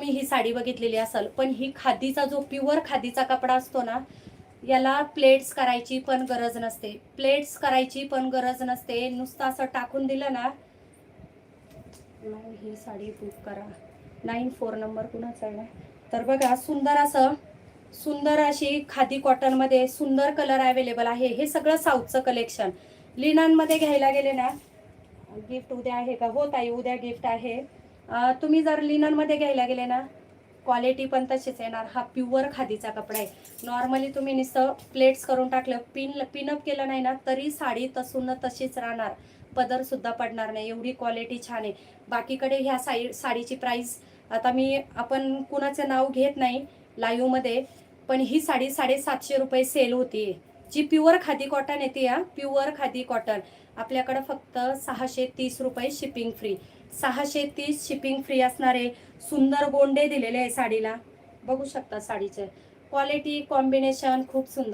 तुम्ही ही साडी बघितलेली असेल, पण ही खादीचा जो प्युअर खादीचा कपडा असतो ना, याला प्लेट्स करायची पण गरज नसते. प्लेट्स करायची पण गरज नसते. नुसतं असं टाकून दिलं ना. ही साडी बुक करा. 94 नंबर कुणाचा आहे ना. तर बघा, सुंदर अशी खादी कॉटनमध्ये सुंदर कलर अवेलेबल आहे. हे सगळं साऊथचं कलेक्शन. लिननमध्ये घ्यायला गेले ना, गिफ्ट उद्या आहे का? हो ताई, उद्या गिफ्ट आहे. तुम्ही जर लिननमध्ये घ्यायला गेले ना, क्वालिटी पण तशीच येणार. हा प्युअर खादीचा कपडा आहे. नॉर्मली तुम्ही नुसतं प्लेट्स करून टाकलं, पिनअप केलं नाही ना, तरी साडी तसून तशीच राहणार. पदर सुद्धा पडणार नाही. एवढी क्वालिटी छान आहे. बाकीकडे ह्या साडीची प्राइस, आता आपण कुणाचं नाव घेत नाही लाईव्ह मध्ये, पण ही साडी 750 रुपये सेल होती. जी प्युअर खादी कॉटन येते, या प्युअर खादी कॉटन आपल्याकडं फक्त 630 रुपये शिपिंग फ्री. 630 शिपिंग फ्री असणारे सुंदर गोंडे दिलेले आहे साडीला. बघू शकता साडीचे क्वालिटी, कॉम्बिनेशन खूप सुंदर.